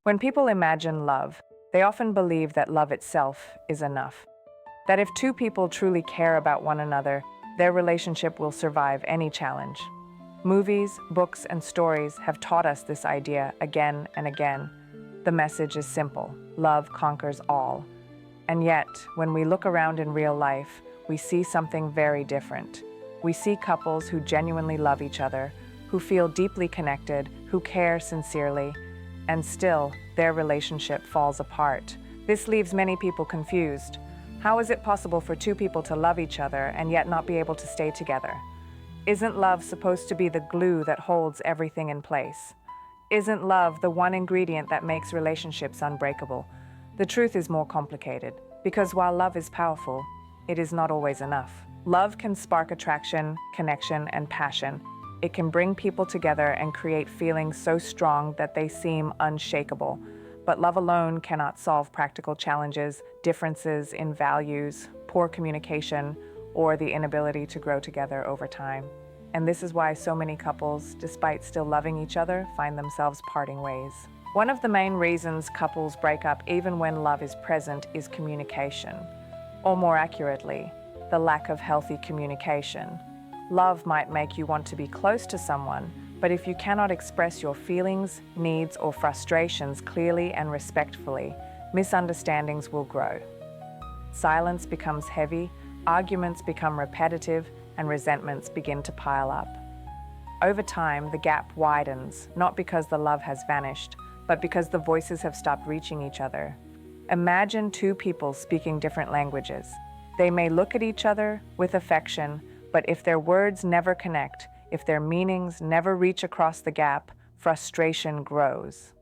When people imagine love, they often believe that love itself is enough. That if two people truly care about one another, their relationship will survive any challenge. Movies, books, and stories have taught us this idea again and again. The message is simple: love conquers all. And yet, when we look around in real life, we see something very different. We see couples who genuinely love each other, who feel deeply connected, who care sincerely, and still, their relationship falls apart. This leaves many people confused. How is it possible for two people to love each other and yet not be able to stay together? Isn't love supposed to be the glue that holds everything in place? Isn't love the one ingredient that makes relationships unbreakable? The truth is more complicated, because while love is powerful, it is not always enough. Love can spark attraction, connection, and passion. It can bring people together and create feelings so strong that they seem unshakable. But love alone cannot solve practical challenges, differences in values, poor communication, or the inability to grow together over time. And this is why so many couples, despite still loving each other, find themselves parting ways. One of the main reasons couples break up even when love is present is communication. Or more accurately, the lack of healthy communication. Love might make you want to be close to someone, but if you cannot express your feelings, needs, or frustrations clearly and respectfully, misunderstandings will grow. Silence becomes heavy, arguments become repetitive, and resentments begin to pile up. Over time, the gap widens, not because the love has vanished, but because the voices have stopped reaching each other. Imagine two people speaking different languages. They may look at each other with affection, but if their words never connect, if their meanings never reach across the gap, frustration grows.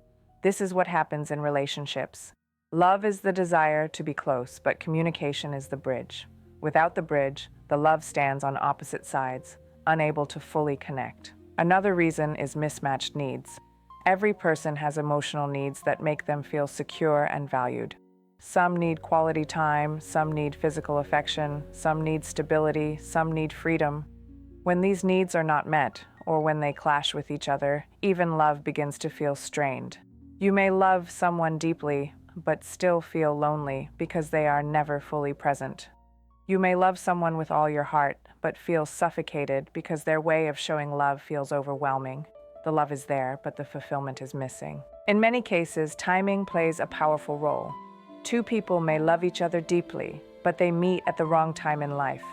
This is what happens in relationships. Love is the desire to be close, but communication is the bridge. Without the bridge, the love stands on opposite sides, unable to fully connect. Another reason is mismatched needs. Every person has emotional needs that make them feel secure and valued. Some need quality time, some need physical affection, some need stability, some need freedom. When these needs are not met, or when they clash with each other, even love begins to feel strained. You may love someone deeply, but still feel lonely because they are never fully present. You may love someone with all your heart, but feel suffocated because their way of showing love feels overwhelming. The love is there, but the fulfillment is missing. In many cases, timing plays a powerful role. Two people may love each other deeply, but they meet at the wrong time in life.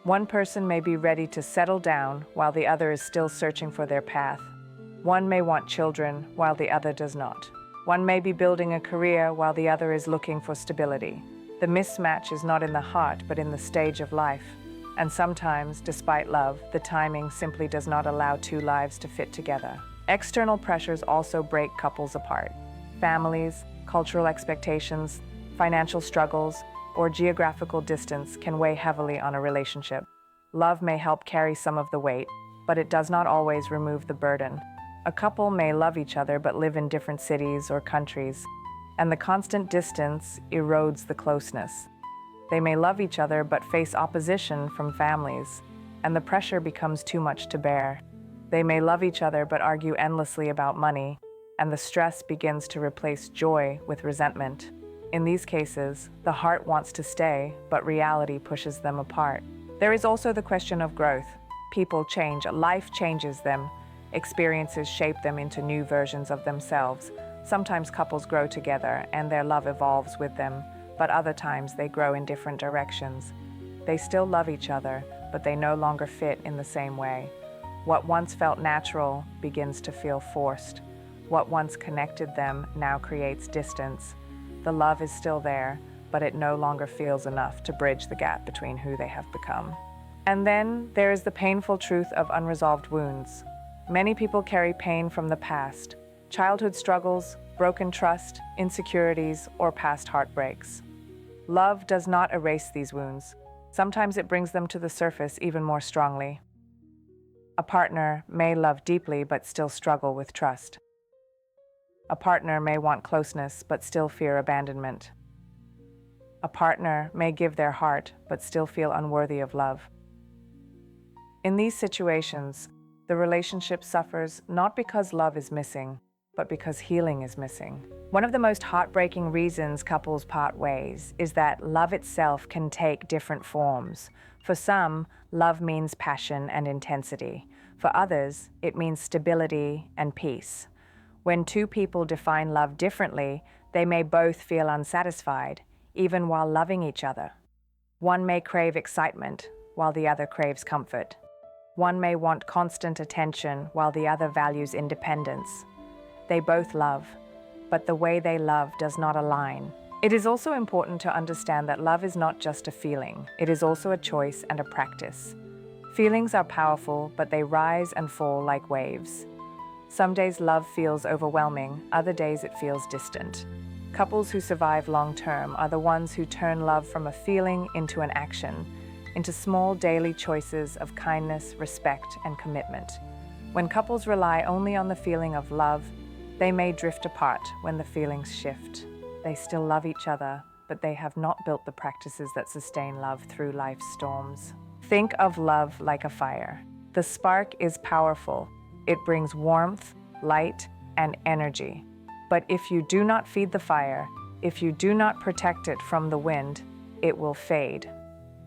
One person may be ready to settle down while the other is still searching for their path. One may want children while the other does not. One may be building a career while the other is looking for stability. The mismatch is not in the heart, but in the stage of life. And sometimes, despite love, the timing simply does not allow two lives to fit together. External pressures also break couples apart. Families, cultural expectations, financial struggles, or geographical distance can weigh heavily on a relationship. Love may help carry some of the weight, but it does not always remove the burden. A couple may love each other but live in different cities or countries, and the constant distance erodes the closeness. They may love each other but face opposition from families, and the pressure becomes too much to bear. They may love each other but argue endlessly about money, and the stress begins to replace joy with resentment. In these cases, the heart wants to stay, but reality pushes them apart. There is also the question of growth. People change, life changes them. Experiences shape them into new versions of themselves. Sometimes couples grow together and their love evolves with them, but other times they grow in different directions. They still love each other, but they no longer fit in the same way. What once felt natural begins to feel forced. What once connected them now creates distance. The love is still there, but it no longer feels enough to bridge the gap between who they have become. And then there is the painful truth of unresolved wounds. Many people carry pain from the past, childhood struggles, broken trust, insecurities, or past heartbreaks. Love does not erase these wounds. Sometimes it brings them to the surface even more strongly. A partner may love deeply but still struggle with trust. A partner may want closeness but still fear abandonment. A partner may give their heart but still feel unworthy of love. In these situations, the relationship suffers not because love is missing, but because healing is missing. One of the most heartbreaking reasons couples part ways is that love itself can take different forms. For some, love means passion and intensity. For others, it means stability and peace. When two people define love differently, they may both feel unsatisfied, even while loving each other. One may crave excitement, while the other craves comfort. One may want constant attention, while the other values independence. They both love, but the way they love does not align. It is also important to understand that love is not just a feeling. It is also a choice and a practice. Feelings are powerful, but they rise and fall like waves. Some days love feels overwhelming, other days it feels distant. Couples who survive long-term are the ones who turn love from a feeling into an action, into small daily choices of kindness, respect, and commitment. When couples rely only on the feeling of love, they may drift apart when the feelings shift. They still love each other, but they have not built the practices that sustain love through life's storms. Think of love like a fire. The spark is powerful. It brings warmth, light, and energy. But if you do not feed the fire, if you do not protect it from the wind, it will fade.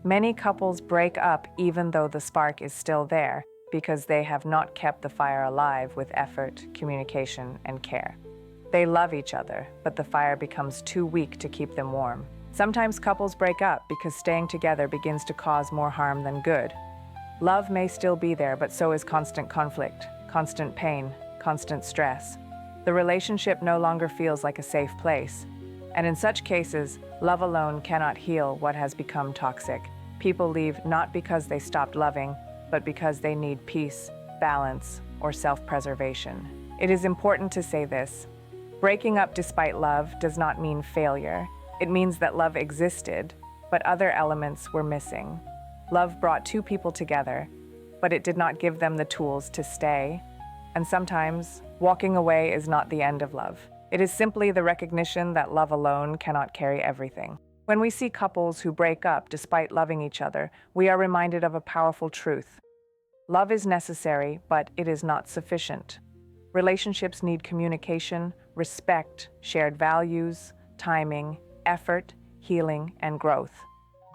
Many couples break up even though the spark is still there because they have not kept the fire alive with effort, communication, and care. They love each other, but the fire becomes too weak to keep them warm. Sometimes couples break up because staying together begins to cause more harm than good. Love may still be there, but so is constant conflict, constant pain, constant stress. The relationship no longer feels like a safe place. And in such cases, love alone cannot heal what has become toxic. People leave not because they stopped loving, but because they need peace, balance, or self-preservation. It is important to say this. Breaking up despite love does not mean failure. It means that love existed, but other elements were missing. Love brought two people together, but it did not give them the tools to stay. And sometimes, walking away is not the end of love. It is simply the recognition that love alone cannot carry everything. When we see couples who break up despite loving each other, we are reminded of a powerful truth. Love is necessary, but it is not sufficient. Relationships need communication, respect, shared values, timing, effort, healing, and growth.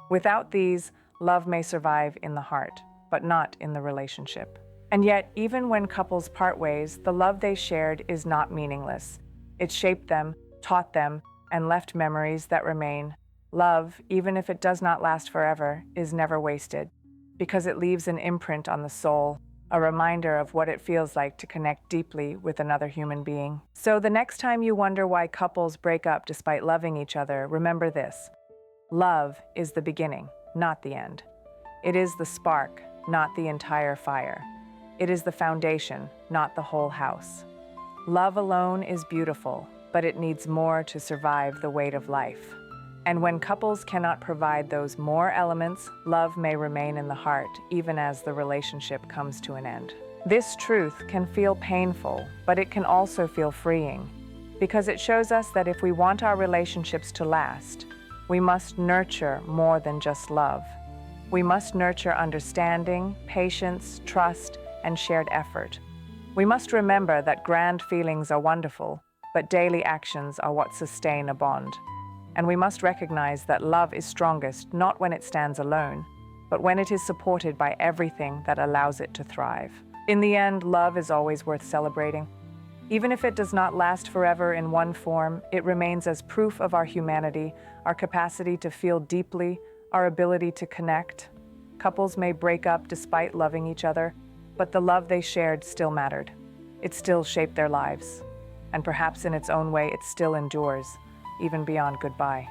Without these, love may survive in the heart, but not in the relationship. And yet, even when couples part ways, the love they shared is not meaningless. It shaped them, taught them, and left memories that remain. Love, even if it does not last forever, is never wasted, because it leaves an imprint on the soul, a reminder of what it feels like to connect deeply with another human being. So the next time you wonder why couples break up despite loving each other, remember this. Love is the beginning, not the end. It is the spark, not the entire fire. It is the foundation, not the whole house. Love alone is beautiful, but it needs more to survive the weight of life. And when couples cannot provide those more elements, love may remain in the heart, even as the relationship comes to an end. This truth can feel painful, but it can also feel freeing, because it shows us that if we want our relationships to last, we must nurture more than just love. We must nurture understanding, patience, trust, and shared effort. We must remember that grand feelings are wonderful, but daily actions are what sustain a bond. And we must recognize that love is strongest not when it stands alone, but when it is supported by everything that allows it to thrive. In the end, love is always worth celebrating. Even if it does not last forever in one form, it remains as proof of our humanity, our capacity to feel deeply, our ability to connect. Couples may break up despite loving each other, but the love they shared still mattered. It still shaped their lives. And perhaps in its own way, it still endures, even beyond goodbye.